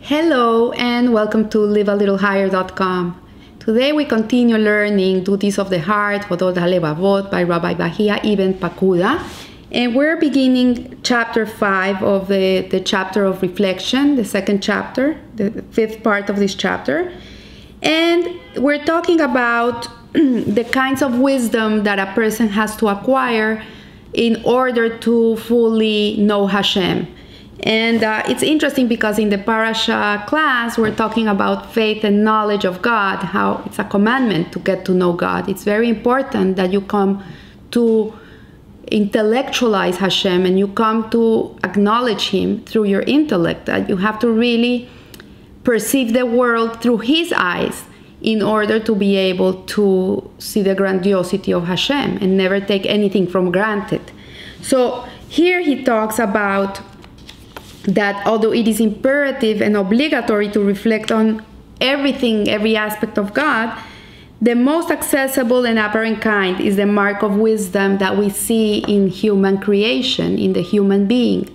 Hello and welcome to livealittlehigher.com. Today we continue learning Duties of the Heart, Hodot HaLevavot by Rabbi Bahia Ibn Pakuda. And we're beginning chapter 5 of the chapter of reflection, the second chapter, the fifth part of this chapter. And we're talking about the kinds of wisdom that a person has to acquire in order to fully know Hashem. And it's interesting because in the parasha class, we're talking about faith and knowledge of God, how it's a commandment to get to know God. It's very important that you come to intellectualize Hashem and you come to acknowledge Him through your intellect, that you have to really perceive the world through His eyes in order to be able to see the grandiosity of Hashem and never take anything for granted. So here he talks about that although it is imperative and obligatory to reflect on everything, every aspect of God, the most accessible and apparent kind is the mark of wisdom that we see in human creation, in the human being.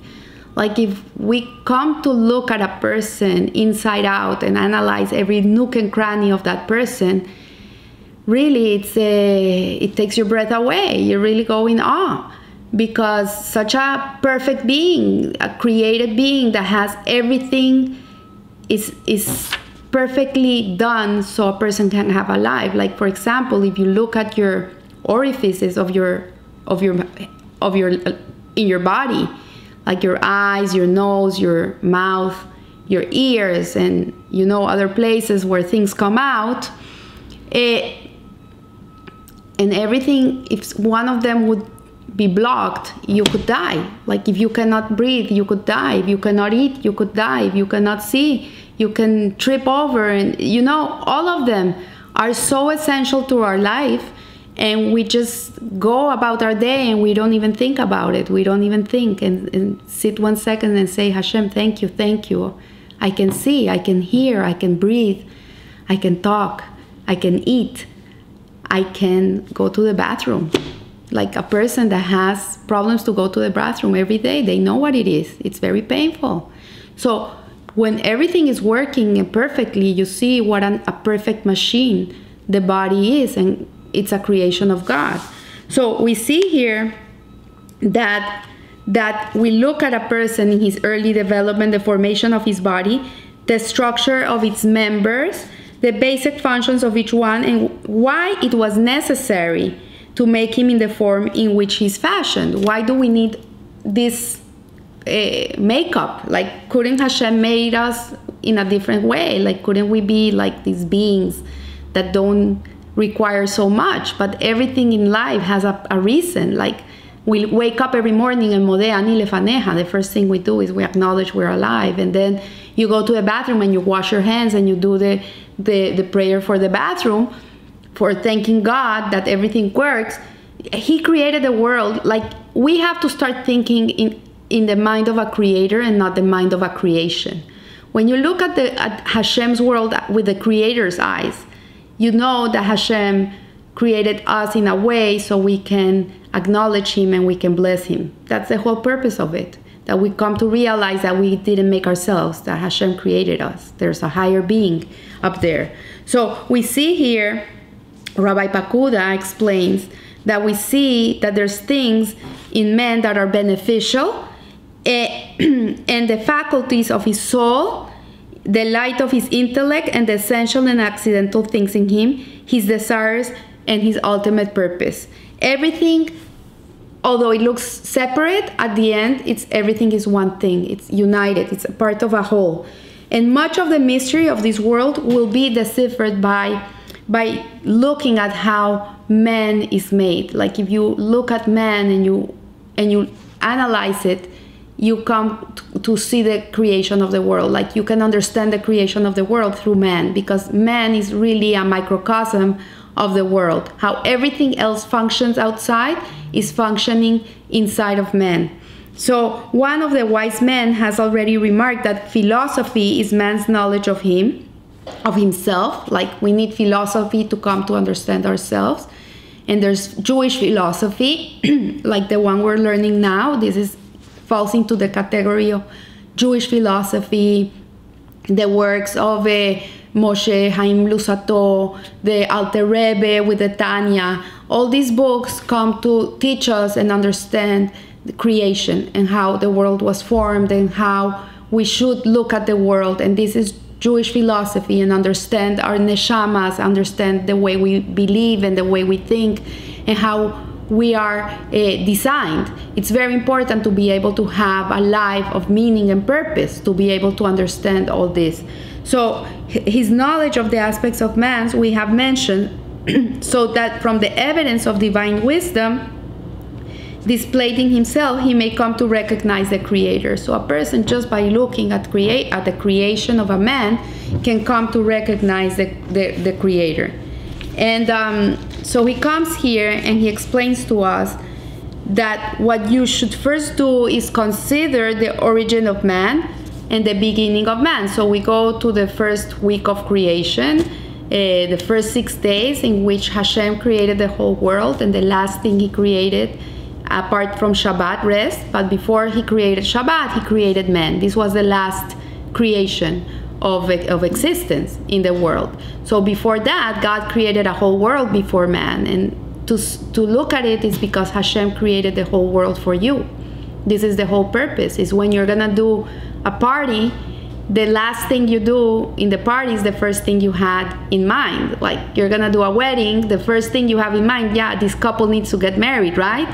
Like if we come to look at a person inside out and analyze every nook and cranny of that person, really it takes your breath away. You really go in awe. Because such a perfect being, a created being that has everything is perfectly done so a person can have a life. Like for example, if you look at your orifices in your body, like your eyes, your nose, your mouth, your ears, and other places where things come out, and everything, if one of them would be blocked, you could die. Like if you cannot breathe, you could die. If you cannot eat, you could die. If you cannot see, you can trip over. And all of them are so essential to our life, and we just go about our day and we don't even think about it. We don't even think and sit 1 second and say, Hashem, thank you, thank you. I can see, I can hear, I can breathe, I can talk, I can eat, I can go to the bathroom. Like a person that has problems to go to the bathroom every day, they know what it is. It's very painful. So when everything is working perfectly, you see what a perfect machine the body is, and it's a creation of God. So we see here that we look at a person in his early development, the formation of his body, the structure of its members, the basic functions of each one, and why it was necessary to make him in the form in which he's fashioned. Why do we need this makeup? Like, couldn't Hashem made us in a different way? Like, couldn't we be like these beings that don't require so much? But everything in life has a reason. Like, we wake up every morning and modeh ani lefaneha. The first thing we do is we acknowledge we're alive. And then you go to the bathroom and you wash your hands and you do the prayer for the bathroom, for thanking God that everything works. He created the world. Like, we have to start thinking in the mind of a creator and not the mind of a creation. When you look at Hashem's world with the creator's eyes, you know that Hashem created us in a way so we can acknowledge Him and we can bless Him. That's the whole purpose of it. That we come to realize that we didn't make ourselves, that Hashem created us. There's a higher being up there. So we see here, Rabbi Pakuda explains that we see that there's things in man that are beneficial, and the faculties of his soul, the light of his intellect, and the essential and accidental things in him, his desires, and his ultimate purpose. Everything, although it looks separate, at the end, everything is one thing. It's united. It's a part of a whole. And much of the mystery of this world will be deciphered by looking at how man is made. Like if you look at man and you analyze it, you come to see the creation of the world. Like you can understand the creation of the world through man, because man is really a microcosm of the world. How everything else functions outside is functioning inside of man. So one of the wise men has already remarked that philosophy is man's knowledge of himself. Like we need philosophy to come to understand ourselves. And there's Jewish philosophy, like the one we're learning now. This falls into the category of Jewish philosophy, the works of Moshe Haim Lusato, the Alter Rebbe with the Tanya. All these books come to teach us and understand the creation and how the world was formed and how we should look at the world. And this is Jewish philosophy, and understand our neshamas, understand the way we believe and the way we think and how we are designed. It's very important to be able to have a life of meaning and purpose, to be able to understand all this. So his knowledge of the aspects of man we have mentioned, so that from the evidence of divine wisdom displayed in himself, he may come to recognize the Creator. So a person, just by looking at the creation of a man, can come to recognize the Creator. And so he comes here and he explains to us that what you should first do is consider the origin of man and the beginning of man. So we go to the first week of creation, the first 6 days in which Hashem created the whole world, and the last thing he created, apart from Shabbat, rest. But before he created Shabbat, he created man. This was the last creation of existence in the world. So before that, God created a whole world before man. And to look at it is because Hashem created the whole world for you. This is the whole purpose, is when you're gonna do a party, the last thing you do in the party is the first thing you had in mind. Like, you're gonna do a wedding, the first thing you have in mind, yeah, this couple needs to get married, right?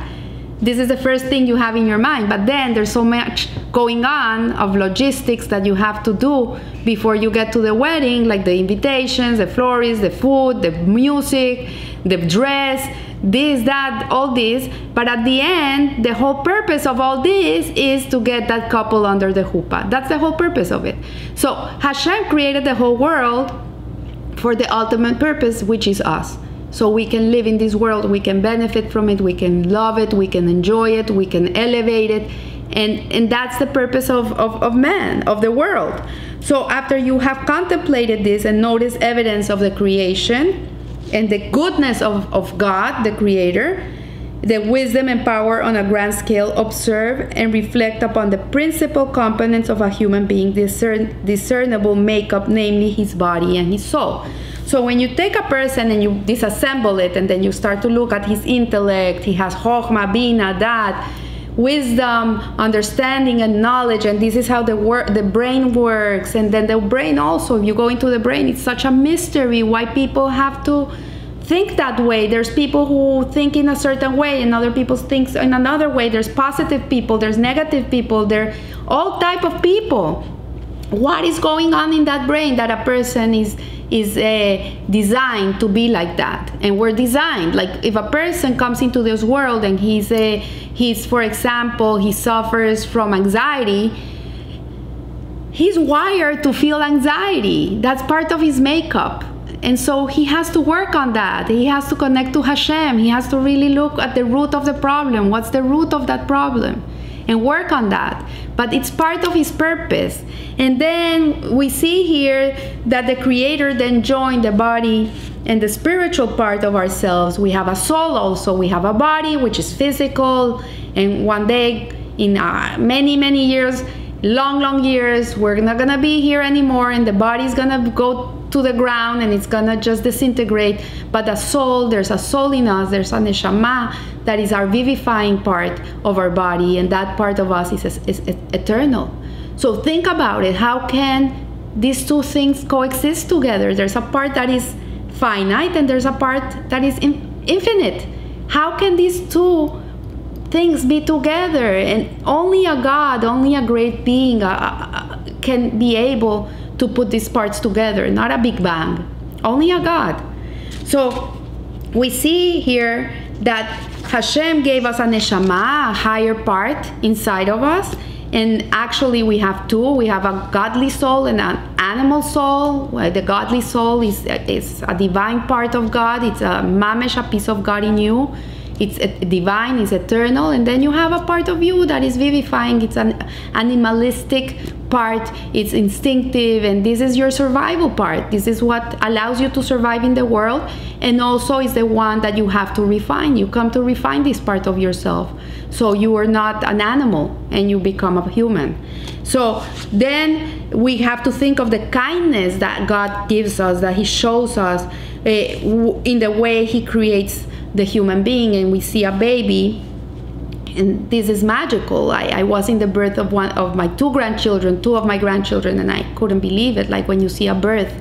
This is the first thing you have in your mind. But then there's so much going on of logistics that you have to do before you get to the wedding, like the invitations, the florists, the food, the music, the dress, this, that, all this. But at the end, the whole purpose of all this is to get that couple under the chuppah. That's the whole purpose of it. So Hashem created the whole world for the ultimate purpose, which is us. So we can live in this world, we can benefit from it, we can love it, we can enjoy it, we can elevate it. And that's the purpose of man, of the world. So after you have contemplated this and noticed evidence of the creation and the goodness of God, the Creator, the wisdom and power on a grand scale, observe and reflect upon the principal components of a human being, discernible makeup, namely his body and his soul. So when you take a person and you disassemble it, and then you start to look at his intellect, he has chokhmah, bina, dat, wisdom, understanding, and knowledge, and this is how the brain works. And then the brain also, if you go into the brain, it's such a mystery why people have to think that way. There's people who think in a certain way, and other people think in another way. There's positive people, there's negative people, there are all type of people. What is going on in that brain that a person is designed to be like that? And we're designed, like, if a person comes into this world and he's for example, he suffers from anxiety, he's wired to feel anxiety. That's part of his makeup. And so he has to work on that. He has to connect to Hashem. He has to really look at the root of the problem. What's the root of that problem? And work on that. But it's part of his purpose. And then we see here that the Creator then joined the body and the spiritual part of ourselves. We have a soul also. We have a body, which is physical. And one day, in many years, long years, we're not gonna be here anymore, and the body's gonna go to the ground and it's gonna just disintegrate. But the soul, there's a soul in us, there's a neshama that is our vivifying part of our body, and that part of us is eternal. So think about it. How can these two things coexist together? There's a part that is finite and there's a part that is infinite. How can these two things be together? And only a God, only a great being can be able to put these parts together, not a Big Bang, only a God. So we see here that Hashem gave us a neshama, a higher part inside of us, and actually we have two. We have a godly soul and an animal soul. The godly soul is a divine part of God. It's a mamesh, a piece of God in you. It's divine, it's eternal. And then you have a part of you that is vivifying. It's an animalistic part is instinctive, and this is your survival part. This is what allows you to survive in the world, and also is the one that you have to refine. You come to refine this part of yourself, so you are not an animal and you become a human. So then we have to think of the kindness that God gives us, that He shows us in the way He creates the human being. And we see a baby, and this is magical. I was in the birth of one of my two of my grandchildren, and I couldn't believe it. Like when you see a birth,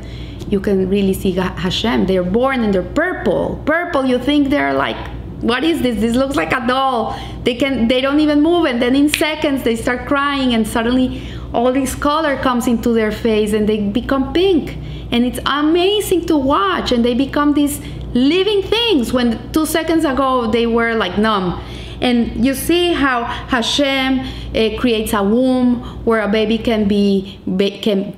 you can really see Hashem. They're born and they're purple. You think they're like, what is this? This looks like a doll. They don't even move, and then in seconds they start crying, and suddenly all this color comes into their face and they become pink, and it's amazing to watch, and they become these living things when 2 seconds ago they were like numb. And you see how Hashem creates a womb where a baby can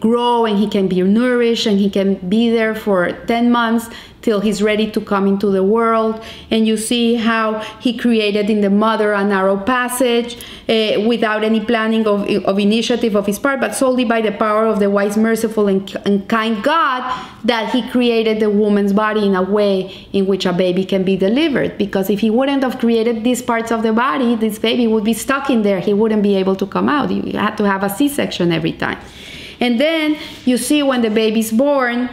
grow, and he can be nourished, and he can be there for 10 months till he's ready to come into the world. And you see how He created in the mother a narrow passage without any planning of initiative of His part, but solely by the power of the wise, merciful, and kind God, that He created the woman's body in a way in which a baby can be delivered. Because if He wouldn't have created these parts of the body, this baby would be stuck in there. He wouldn't be able to come out. You had to have a C-section every time. And then you see when the baby's born,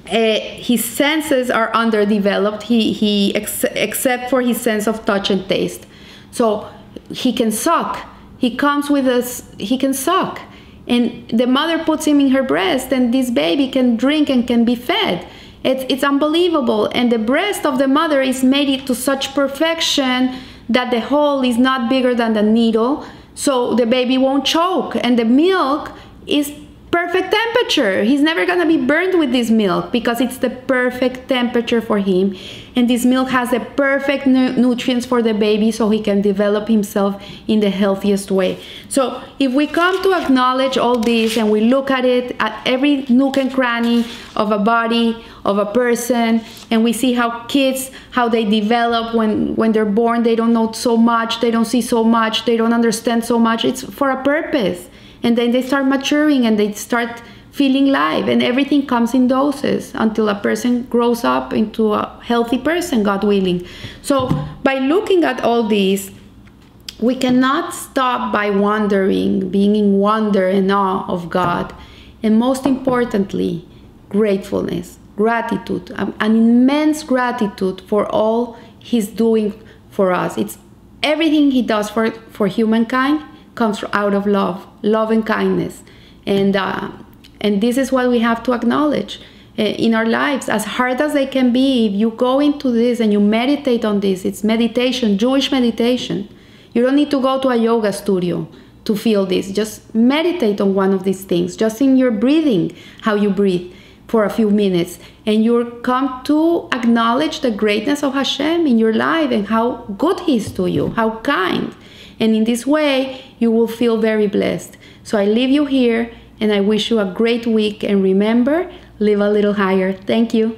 his senses are underdeveloped. Except for his sense of touch and taste. So he can suck. He comes with us. He can suck, and the mother puts him in her breast, and this baby can drink and can be fed. It's unbelievable. And the breast of the mother is made to such perfection that the hole is not bigger than the needle, so the baby won't choke. And the milk is perfect temperature. He's never gonna be burned with this milk because it's the perfect temperature for him. And this milk has the perfect nutrients for the baby, so he can develop himself in the healthiest way. So if we come to acknowledge all this, and we look at it at every nook and cranny of a body, of a person, and we see how kids, how they develop when they're born, they don't know so much, they don't see so much, they don't understand so much. It's for a purpose. And then they start maturing, and they start feeling life, and everything comes in doses until a person grows up into a healthy person, God willing. So by looking at all these, we cannot stop by wondering, being in wonder and awe of God. And most importantly, gratefulness, gratitude, an immense gratitude for all He's doing for us. It's everything He does for humankind comes out of love and kindness, and this is what we have to acknowledge in our lives, as hard as they can be. If you go into this and you meditate on this, it's meditation, Jewish meditation. You don't need to go to a yoga studio to feel this. Just meditate on one of these things, just in your breathing, how you breathe for a few minutes, and you'll come to acknowledge the greatness of Hashem in your life, and how good He is to you, how kind. And in this way, you will feel very blessed. So I leave you here, and I wish you a great week. And remember, live a little higher. Thank you.